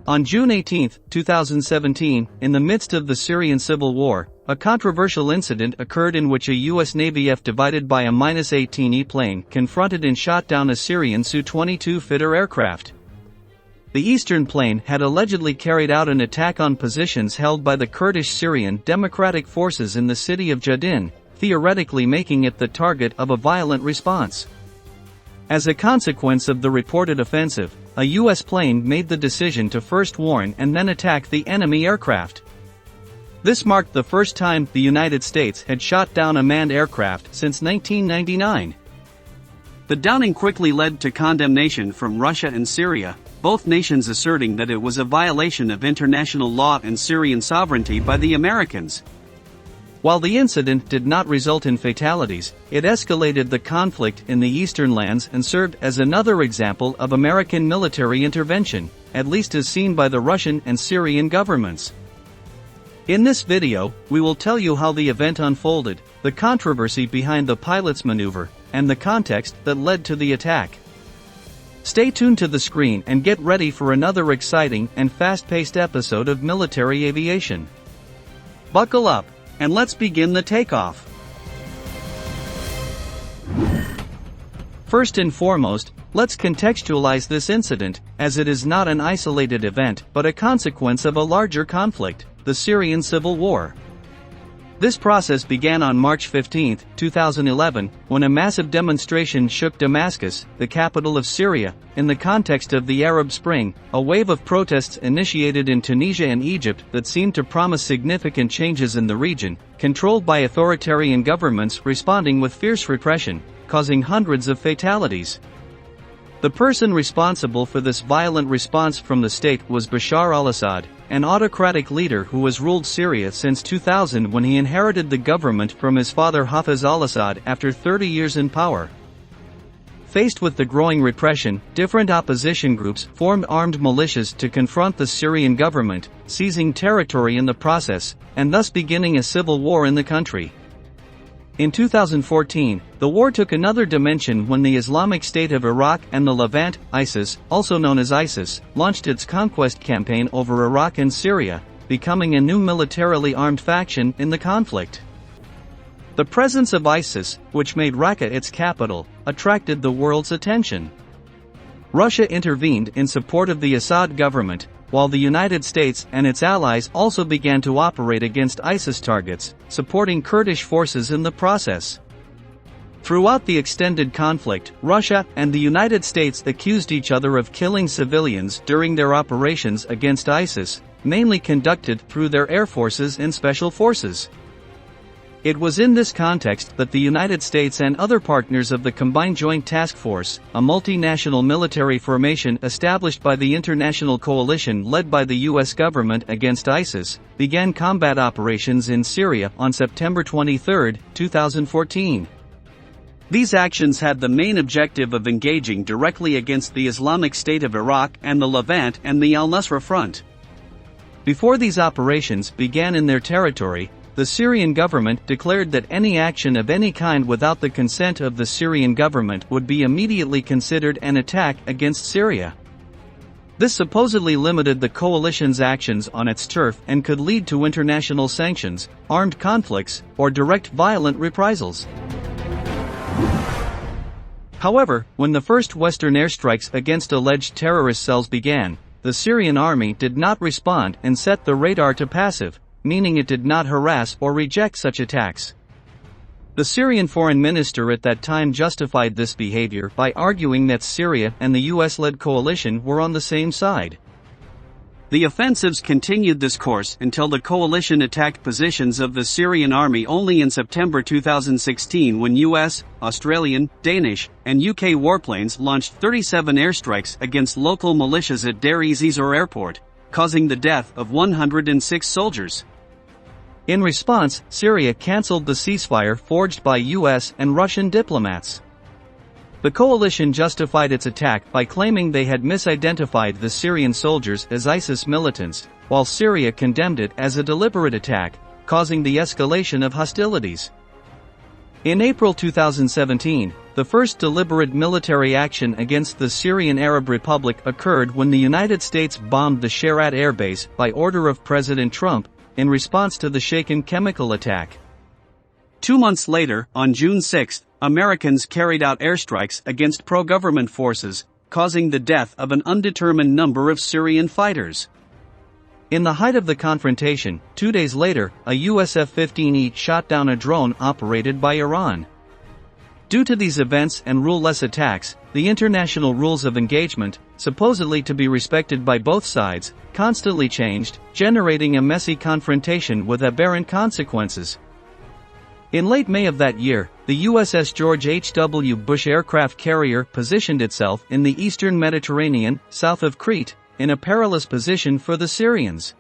On June 18, 2017, in the midst of the Syrian Civil War, a controversial incident occurred in which a U.S. Navy F-divided by a -18E plane confronted and shot down a Syrian Su-22 Fitter aircraft. The eastern plane had allegedly carried out an attack on positions held by the Kurdish Syrian Democratic Forces in the city of Jadin, theoretically making it the target of a violent response. As a consequence of the reported offensive, a U.S. plane made the decision to first warn and then attack the enemy aircraft. This marked the first time the United States had shot down a manned aircraft since 1999. The downing quickly led to condemnation from Russia and Syria, both nations asserting that it was a violation of international law and Syrian sovereignty by the Americans. While the incident did not result in fatalities, it escalated the conflict in the eastern lands and served as another example of American military intervention, at least as seen by the Russian and Syrian governments. In this video, we will tell you how the event unfolded, the controversy behind the pilot's maneuver, and the context that led to the attack. Stay tuned to the screen and get ready for another exciting and fast-paced episode of military aviation. Buckle up, and let's begin the takeoff. First and foremost, let's contextualize this incident, as it is not an isolated event but a consequence of a larger conflict, the Syrian Civil War. This process began on March 15, 2011, when a massive demonstration shook Damascus, the capital of Syria, in the context of the Arab Spring, a wave of protests initiated in Tunisia and Egypt that seemed to promise significant changes in the region, controlled by authoritarian governments responding with fierce repression, causing hundreds of fatalities. The person responsible for this violent response from the state was Bashar al-Assad, an autocratic leader who has ruled Syria since 2000 when he inherited the government from his father Hafez al-Assad after 30 years in power. Faced with the growing repression, different opposition groups formed armed militias to confront the Syrian government, seizing territory in the process, and thus beginning a civil war in the country. In 2014, the war took another dimension when the Islamic State of Iraq and the Levant, ISIS, also known as ISIS, launched its conquest campaign over Iraq and Syria, becoming a new militarily armed faction in the conflict. The presence of ISIS, which made Raqqa its capital, attracted the world's attention. Russia intervened in support of the Assad government, while the United States and its allies also began to operate against ISIS targets, supporting Kurdish forces in the process. Throughout the extended conflict, Russia and the United States accused each other of killing civilians during their operations against ISIS, mainly conducted through their air forces and special forces. It was in this context that the United States and other partners of the Combined Joint Task Force, a multinational military formation established by the international coalition led by the U.S. government against ISIS, began combat operations in Syria on September 23, 2014. These actions had the main objective of engaging directly against the Islamic State of Iraq and the Levant and the al-Nusra Front. Before these operations began in their territory, the Syrian government declared that any action of any kind without the consent of the Syrian government would be immediately considered an attack against Syria. This supposedly limited the coalition's actions on its turf and could lead to international sanctions, armed conflicts, or direct violent reprisals. However, when the first Western airstrikes against alleged terrorist cells began, the Syrian army did not respond and set the radar to passive, meaning it did not harass or reject such attacks. The Syrian foreign minister at that time justified this behavior by arguing that Syria and the US-led coalition were on the same side. The offensives continued this course until the coalition attacked positions of the Syrian army only in September 2016 when US, Australian, Danish, and UK warplanes launched 37 airstrikes against local militias at Deir ez-Zor airport, causing the death of 106 soldiers. In response, Syria cancelled the ceasefire forged by US and Russian diplomats. The coalition justified its attack by claiming they had misidentified the Syrian soldiers as ISIS militants, while Syria condemned it as a deliberate attack, causing the escalation of hostilities. In April 2017, The first deliberate military action against the Syrian Arab Republic occurred when the United States bombed the Sherat Air Base by order of President Trump, in response to the Shaken chemical attack. 2 months later, on June 6, Americans carried out airstrikes against pro-government forces, causing the death of an undetermined number of Syrian fighters. In the height of the confrontation, 2 days later, a US F-18 shot down a drone operated by Iran. Due to these events and rule-less attacks, the international rules of engagement, supposedly to be respected by both sides, constantly changed, generating a messy confrontation with aberrant consequences. In late May of that year, the USS George H.W. Bush aircraft carrier positioned itself in the eastern Mediterranean, south of Crete, in a perilous position for the Syrians.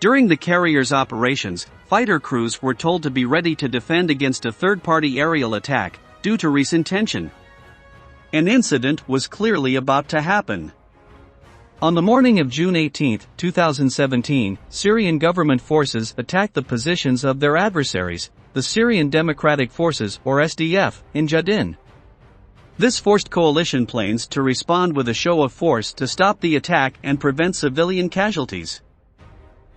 During the carrier's operations, fighter crews were told to be ready to defend against a third-party aerial attack, due to recent tension. An incident was clearly about to happen. On the morning of June 18, 2017, Syrian government forces attacked the positions of their adversaries, the Syrian Democratic Forces or SDF, in Jadin. This forced coalition planes to respond with a show of force to stop the attack and prevent civilian casualties.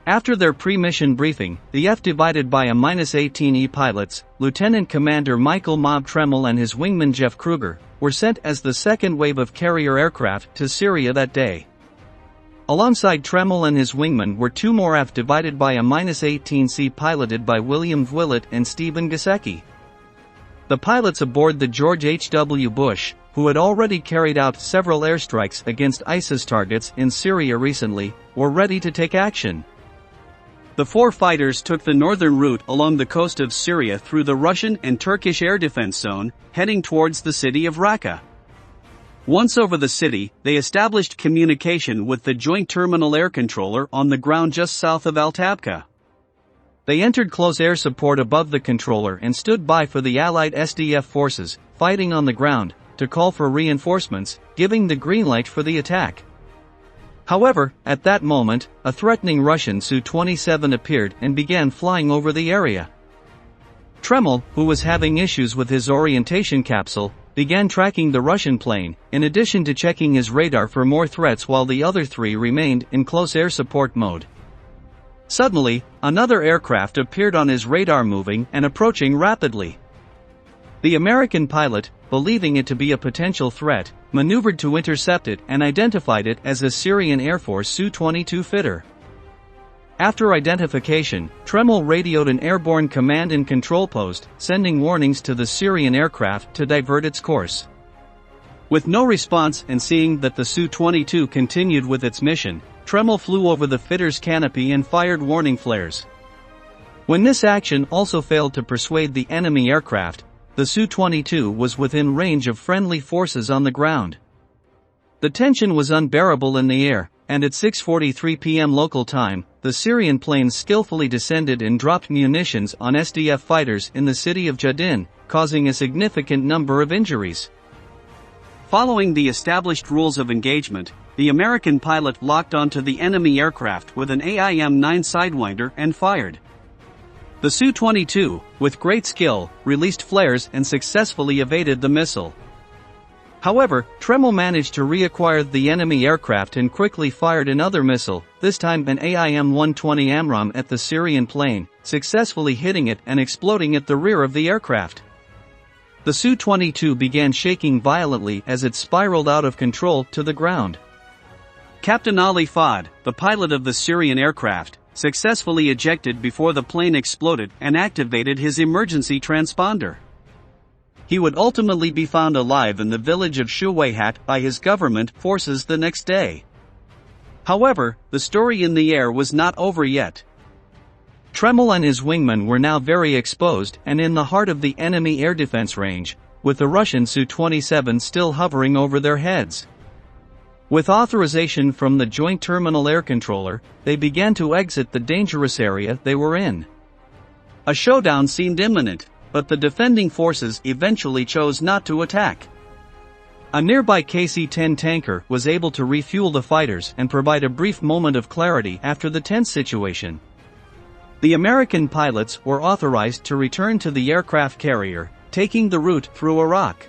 After their pre-mission briefing, the F divided by a -18E pilots, Lieutenant Commander Michael Mob Tremmel and his wingman Jeff Kruger, were sent as the second wave of carrier aircraft to Syria that day. Alongside Tremmel and his wingman were 2 more F divided by a -18C piloted by William Vwillet and Stephen Gasecki. The pilots aboard the George H.W. Bush, who had already carried out several airstrikes against ISIS targets in Syria recently, were ready to take action. The 4 fighters took the northern route along the coast of Syria through the Russian and Turkish air defense zone, heading towards the city of Raqqa. Once over the city, they established communication with the Joint Terminal Air Controller on the ground just south of Al-Tabqa. They entered close air support above the controller and stood by for the Allied SDF forces, fighting on the ground, to call for reinforcements, giving the green light for the attack. However, at that moment, a threatening Russian Su-27 appeared and began flying over the area. Tremmel, who was having issues with his orientation capsule, began tracking the Russian plane, in addition to checking his radar for more threats while the other 3 remained in close air support mode. Suddenly, another aircraft appeared on his radar moving and approaching rapidly. The American pilot, believing it to be a potential threat, maneuvered to intercept it and identified it as a Syrian Air Force Su-22 Fitter. After identification, Tremmel radioed an airborne command and control post, sending warnings to the Syrian aircraft to divert its course. With no response and seeing that the Su-22 continued with its mission, Tremmel flew over the Fitter's canopy and fired warning flares. When this action also failed to persuade the enemy aircraft, the Su-22 was within range of friendly forces on the ground. The tension was unbearable in the air, and at 6:43 p.m. local time, the Syrian planes skillfully descended and dropped munitions on SDF fighters in the city of Jadin, causing a significant number of injuries. Following the established rules of engagement, the American pilot locked onto the enemy aircraft with an AIM-9 Sidewinder and fired. The Su-22, with great skill, released flares and successfully evaded the missile. However, Tremmel managed to reacquire the enemy aircraft and quickly fired another missile, this time an AIM-120 AMRAAM at the Syrian plane, successfully hitting it and exploding at the rear of the aircraft. The Su-22 began shaking violently as it spiraled out of control to the ground. Captain Ali Fahd, the pilot of the Syrian aircraft, successfully ejected before the plane exploded and activated his emergency transponder. He would ultimately be found alive in the village of Shuwayhat by his government forces the next day. However, the story in the air was not over yet. Tremmel and his wingman were now very exposed and in the heart of the enemy air defense range, with the Russian Su-27 still hovering over their heads. With authorization from the Joint Terminal Air Controller, they began to exit the dangerous area they were in. A showdown seemed imminent, but the defending forces eventually chose not to attack. A nearby KC-10 tanker was able to refuel the fighters and provide a brief moment of clarity after the tense situation. The American pilots were authorized to return to the aircraft carrier, taking the route through Iraq.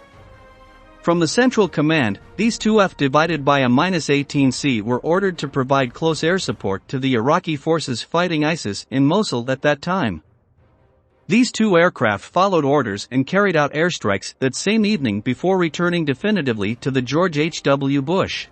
From the Central Command, these two F divided by a -18C were ordered to provide close air support to the Iraqi forces fighting ISIS in Mosul at that time. These two aircraft followed orders and carried out airstrikes that same evening before returning definitively to the George H.W. Bush.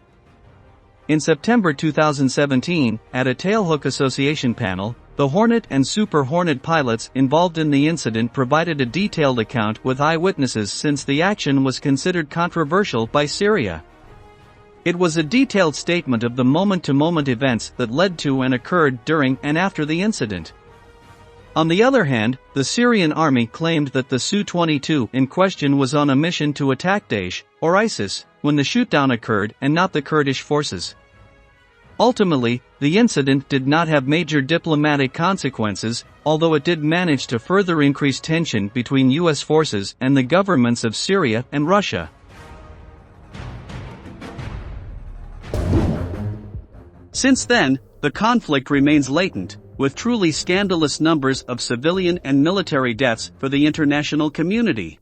In September 2017, at a Tailhook Association panel, the Hornet and Super Hornet pilots involved in the incident provided a detailed account with eyewitnesses since the action was considered controversial by Syria. It was a detailed statement of the moment-to-moment events that led to and occurred during and after the incident. On the other hand, the Syrian army claimed that the Su-22 in question was on a mission to attack Daesh, or ISIS, when the shootdown occurred and not the Kurdish forces. Ultimately, the incident did not have major diplomatic consequences, although it did manage to further increase tension between U.S. forces and the governments of Syria and Russia. Since then, the conflict remains latent, with truly scandalous numbers of civilian and military deaths for the international community.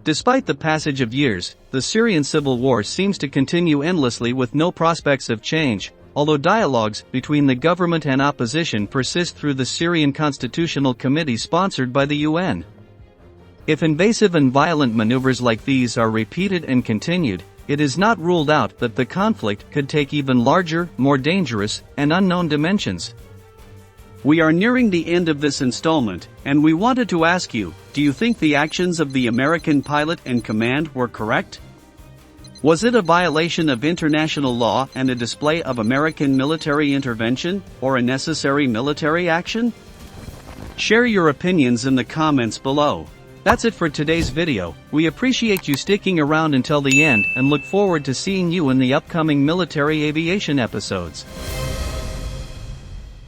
Despite the passage of years, the Syrian Civil War seems to continue endlessly with no prospects of change, although dialogues between the government and opposition persist through the Syrian Constitutional Committee sponsored by the UN. If invasive and violent maneuvers like these are repeated and continued, it is not ruled out that the conflict could take even larger, more dangerous, and unknown dimensions. We are nearing the end of this installment, and we wanted to ask you, do you think the actions of the American pilot and command were correct? Was it a violation of international law and a display of American military intervention, or a necessary military action? Share your opinions in the comments below. That's it for today's video. We appreciate you sticking around until the end and look forward to seeing you in the upcoming military aviation episodes.